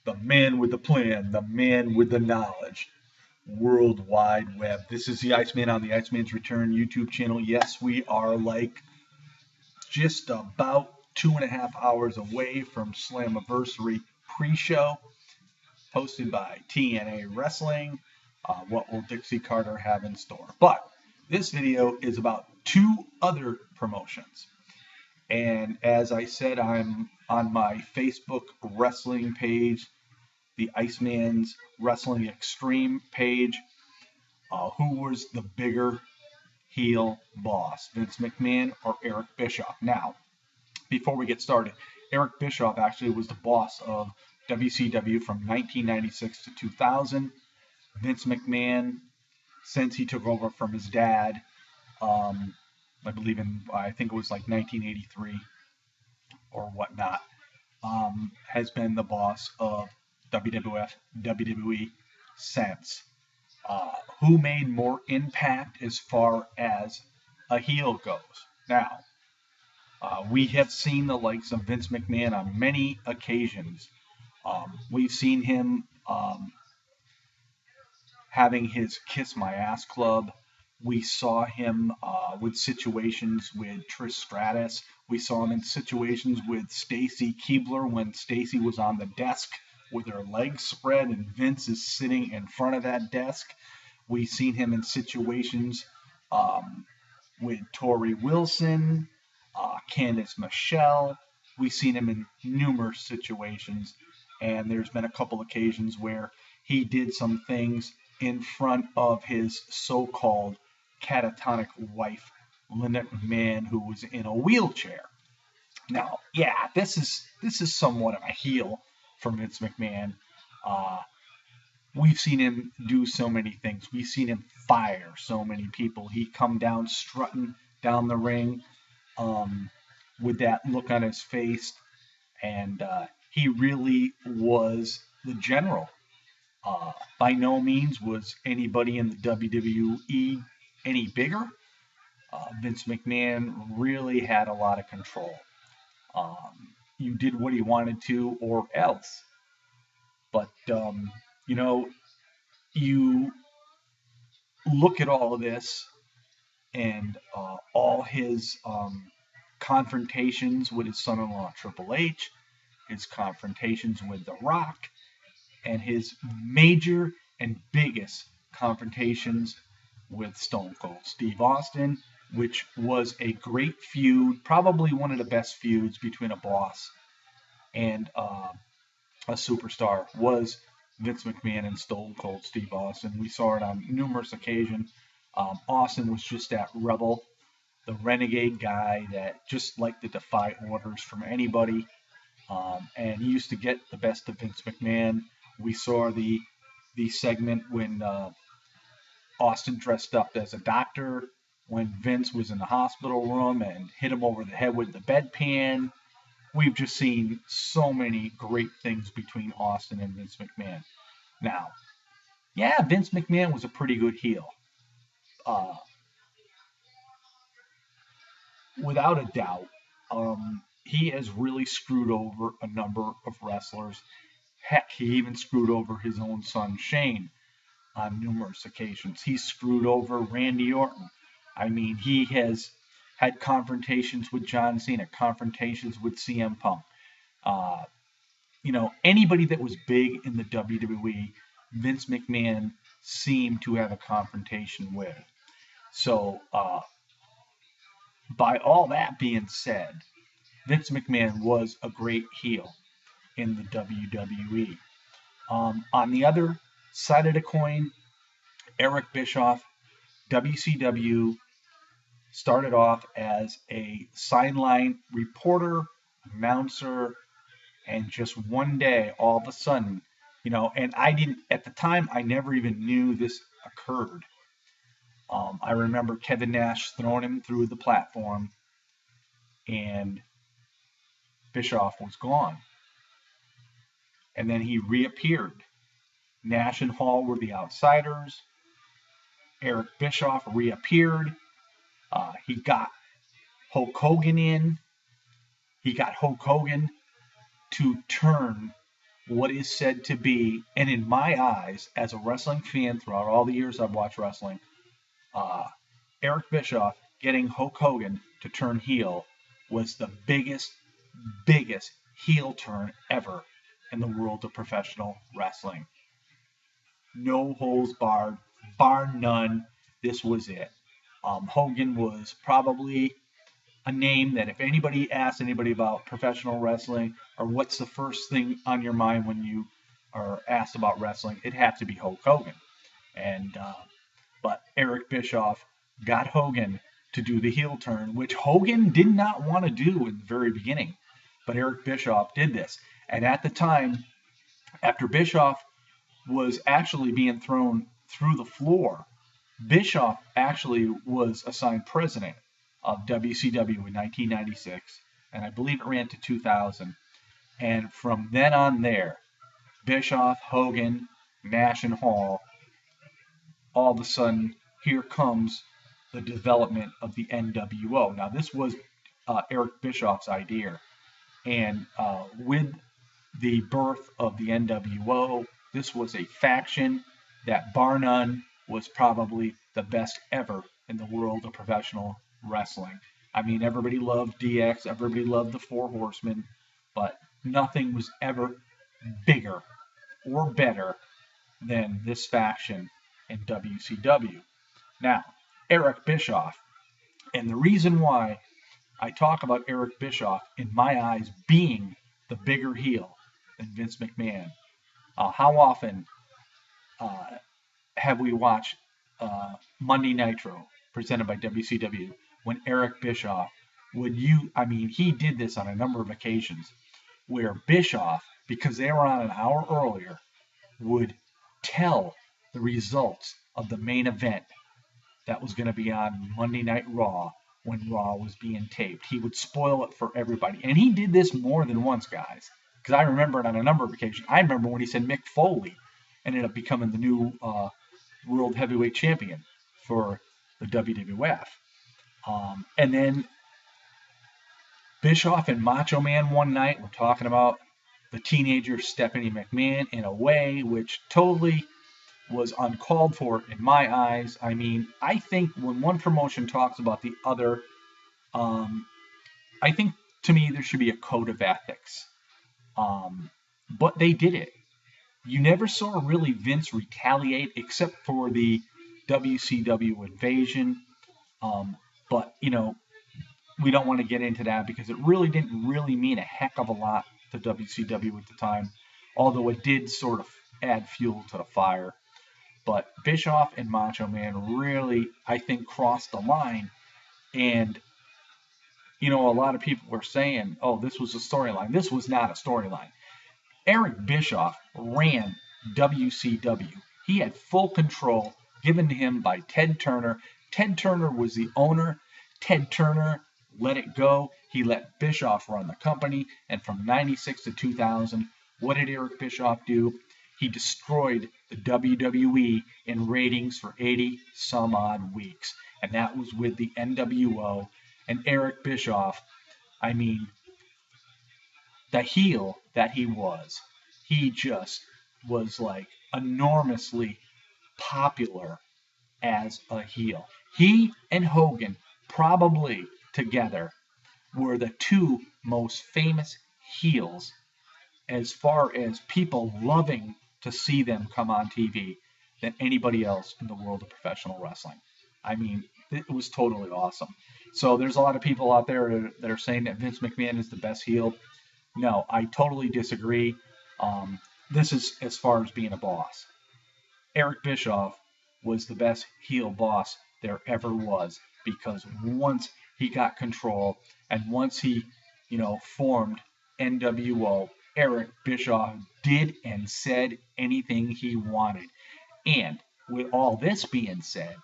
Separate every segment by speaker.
Speaker 1: the man with the plan, the man with the knowledge. World Wide Web. This is the Iceman on the Iceman's Return YouTube channel. Yes, we are like just about 2.5 hours away from Slammiversary pre-show, hosted by TNA Wrestling. What will Dixie Carter have in store? But this video is about two other promotions. And as I said, I'm on my Facebook wrestling page, the Iceman's Wrestling Extreme page. Who was the bigger heel boss, Vince McMahon or Eric Bischoff? Now, before we get started, Eric Bischoff actually was the boss of WCW from 1996 to 2000. Vince McMahon, since he took over from his dad, I think it was like 1983 or whatnot, has been the boss of WWE since. Who made more impact as far as a heel goes? Now, we have seen the likes of Vince McMahon on many occasions. We've seen him having his Kiss My Ass Club. We saw him with situations with Trish Stratus. We saw him in situations with Stacy Keibler when Stacy was on the desk with her legs spread and Vince is sitting in front of that desk. We've seen him in situations with Tori Wilson, Candice Michelle. We've seen him in numerous situations, and there's been a couple occasions where he did some things in front of his so-called catatonic wife, Linda McMahon, who was in a wheelchair. Now, yeah, this is somewhat of a heel for Vince McMahon. We've seen him do so many things. We've seen him fire so many people. He come down strutting down the ring with that look on his face, and he really was the general. By no means was anybody in the WWE any bigger. Vince McMahon really had a lot of control. You did what he wanted to or else. But, you look at all of this and all his confrontations with his son-in-law Triple H, his confrontations with The Rock, and his major and biggest confrontations with Stone Cold Steve Austin, which was a great feud, probably one of the best feuds between a boss and a superstar, was Vince McMahon and Stone Cold Steve Austin. We saw it on numerous occasions. Austin was just that rebel, the renegade guy that just liked to defy orders from anybody. And he used to get the best of Vince McMahon. We saw the segment when Austin dressed up as a doctor when Vince was in the hospital room and hit him over the head with the bedpan. We've just seen so many great things between Austin and Vince McMahon. Now, yeah, Vince McMahon was a pretty good heel. Without a doubt, he has really screwed over a number of wrestlers. Heck, he even screwed over his own son Shane on numerous occasions. He screwed over Randy Orton. I mean, he has had confrontations with John Cena, confrontations with CM Punk. Anybody that was big in the WWE, Vince McMahon seemed to have a confrontation with. So, by all that being said, Vince McMahon was a great heel in the WWE. On the other side of the coin, Eric Bischoff, WCW, started off as a sideline reporter, announcer, and just one day, all of a sudden, and at the time, I never even knew this occurred. I remember Kevin Nash throwing him through the platform, and Bischoff was gone. And then he reappeared. Nash and Hall were the outsiders. Eric Bischoff reappeared. He got Hulk Hogan in. He got Hulk Hogan to turn what is said to be, and in my eyes, as a wrestling fan throughout all the years I've watched wrestling, uh, Eric Bischoff getting Hulk Hogan to turn heel was the biggest heel turn ever in the world of professional wrestling. No holes barred, bar none. This was it. Hogan was probably a name that if anybody asked anybody about professional wrestling or what's the first thing on your mind when you are asked about wrestling, it had to be Hulk Hogan. And but Eric Bischoff got Hogan to do the heel turn, which Hogan did not want to do in the very beginning. But Eric Bischoff did this. And at the time, after Bischoff was actually being thrown through the floor, Bischoff actually was assigned president of WCW in 1996, and I believe it ran to 2000. And from then on there, Bischoff, Hogan, Nash, and Hall, all of a sudden, here comes the development of the NWO. Now, this was Eric Bischoff's idea, and with the birth of the NWO, this was a faction that, bar none, was probably the best ever in the world of professional wrestling. I mean, everybody loved DX, everybody loved the Four Horsemen, but nothing was ever bigger or better than this faction in WCW. Now, Eric Bischoff, and the reason why I talk about Eric Bischoff, in my eyes, being the bigger heel than Vince McMahon. How often have we watched Monday Nitro presented by WCW when Eric Bischoff he did this on a number of occasions where Bischoff, because they were on an hour earlier, would tell the results of the main event that was going to be on Monday Night Raw when Raw was being taped. He would spoil it for everybody. And he did this more than once, guys, because I remember it on a number of occasions. I remember when he said Mick Foley ended up becoming the new World Heavyweight Champion for the WWF. And then Bischoff and Macho Man one night were talking about the teenager Stephanie McMahon in a way which totally was uncalled for in my eyes. I mean, I think when one promotion talks about the other, I think to me there should be a code of ethics. But they did it. You never saw really Vince retaliate except for the WCW invasion. But, we don't want to get into that because it really didn't really mean a heck of a lot to WCW at the time, although it did sort of add fuel to the fire. But Bischoff and Macho Man really, I think, crossed the line. And, a lot of people were saying, oh, this was a storyline. This was not a storyline. Eric Bischoff ran WCW. He had full control given to him by Ted Turner. Ted Turner was the owner. Ted Turner let it go. He let Bischoff run the company. And from 96 to 2000, what did Eric Bischoff do? He destroyed the WWE in ratings for 80 some odd weeks. And that was with the NWO. And Eric Bischoff, the heel that he just was like enormously popular as a heel. He and Hogan probably together were the two most famous heels as far as people loving to see them come on TV than anybody else in the world of professional wrestling. I mean, it was totally awesome. So there's a lot of people out there that are saying that Vince McMahon is the best heel. No, I totally disagree. This is as far as being a boss. Eric Bischoff was the best heel boss there ever was because once he got control and once he, formed NWO, Eric Bischoff did and said anything he wanted. And with all this being said,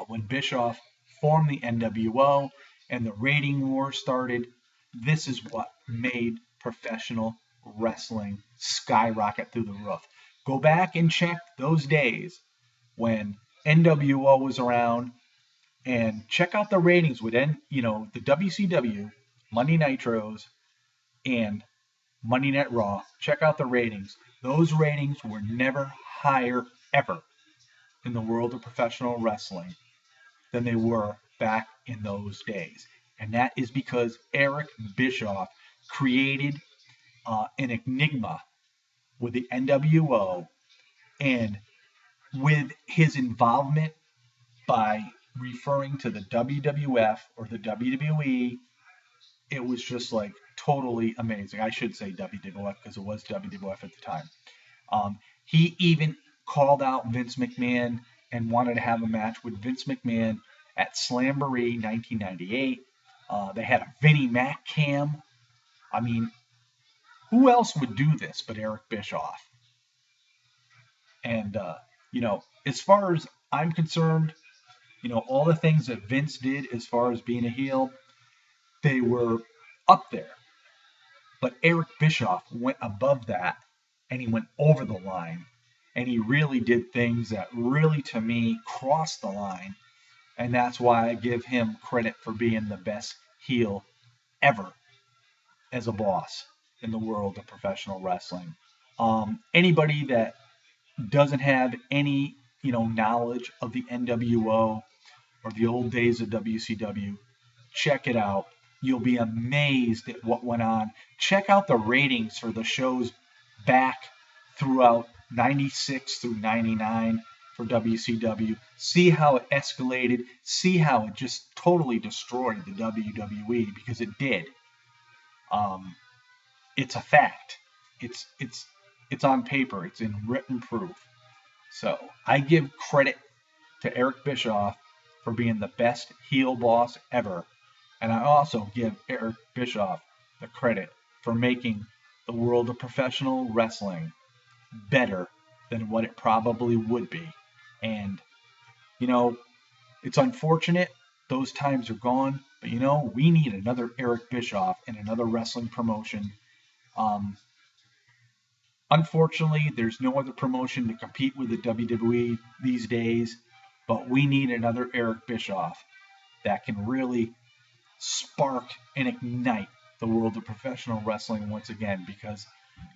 Speaker 1: when Bischoff formed the NWO and the rating war started, this is what made professional wrestling skyrocket through the roof. Go back and check those days when NWO was around and check out the ratings with the WCW, Monday Nitros, and Monday Night Raw. Check out the ratings. Those ratings were never higher ever in the world of professional wrestling than they were back in those days. And that is because Eric Bischoff created an enigma with the NWO, and with his involvement by referring to the WWF or the WWE, it was just like totally amazing. I should say WWF because it was WWF at the time. He even called out Vince McMahon and wanted to have a match with Vince McMahon at Slamboree 1998. They had a Vinnie Mac cam. I mean, who else would do this but Eric Bischoff? And, as far as I'm concerned, all the things that Vince did as far as being a heel, they were up there. But Eric Bischoff went above that, and he went over the line, and he really did things that really, to me, crossed the line. And that's why I give him credit for being the best heel ever as a boss in the world of professional wrestling. Anybody that doesn't have any, knowledge of the NWO or the old days of WCW, check it out. You'll be amazed at what went on. Check out the ratings for the shows back throughout 96 through 99 for WCW. See how it escalated. See how it just totally destroyed the WWE, because it did. It's a fact. It's on paper. It's in written proof. So I give credit to Eric Bischoff for being the best heel boss ever. And I also give Eric Bischoff the credit for making the world of professional wrestling better than what it probably would be. And, it's unfortunate those times are gone, but, we need another Eric Bischoff in another wrestling promotion. Unfortunately, there's no other promotion to compete with the WWE these days, but we need another Eric Bischoff that can really spark and ignite the world of professional wrestling once again, because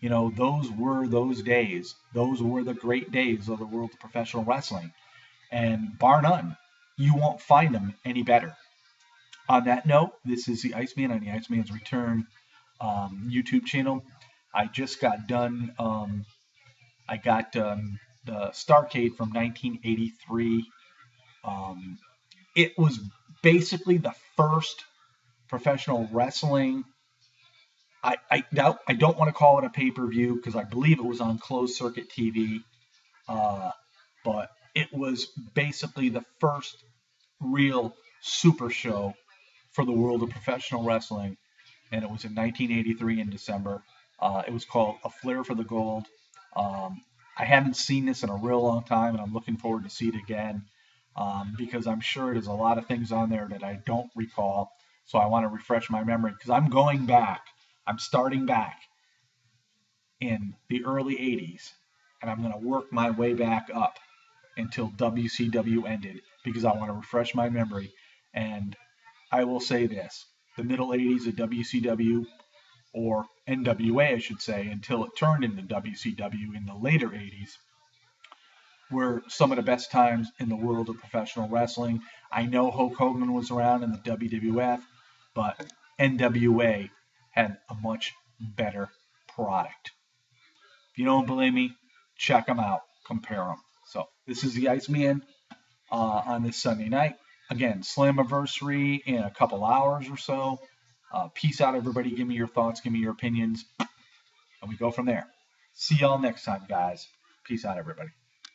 Speaker 1: those were those days. Those were the great days of the world of professional wrestling, and bar none, you won't find them any better. On that note, this is the Iceman on the Iceman's Return YouTube channel. I just got done. I got the Starrcade from 1983. It was basically the first professional wrestling. I don't want to call it a pay-per-view because I believe it was on closed circuit TV, but it was basically the first real super show for the world of professional wrestling, and it was in 1983 in December. It was called A Flair for the Gold. I haven't seen this in a real long time, and I'm looking forward to see it again, because I'm sure there's a lot of things on there that I don't recall. So I want to refresh my memory, because I'm going back. I'm starting back in the early 80s, and I'm going to work my way back up until WCW ended, because I want to refresh my memory. And I will say this, the middle 80s of WCW, or NWA, I should say, until it turned into WCW in the later 80s, were some of the best times in the world of professional wrestling. I know Hulk Hogan was around in the WWF, but NWA had a much better product. If you don't believe me, check them out, compare them. So this is the Iceman on this Sunday night. Again, Slammiversary in a couple hours or so. Peace out, everybody. Give me your thoughts. Give me your opinions. And we go from there. See y'all next time, guys. Peace out, everybody.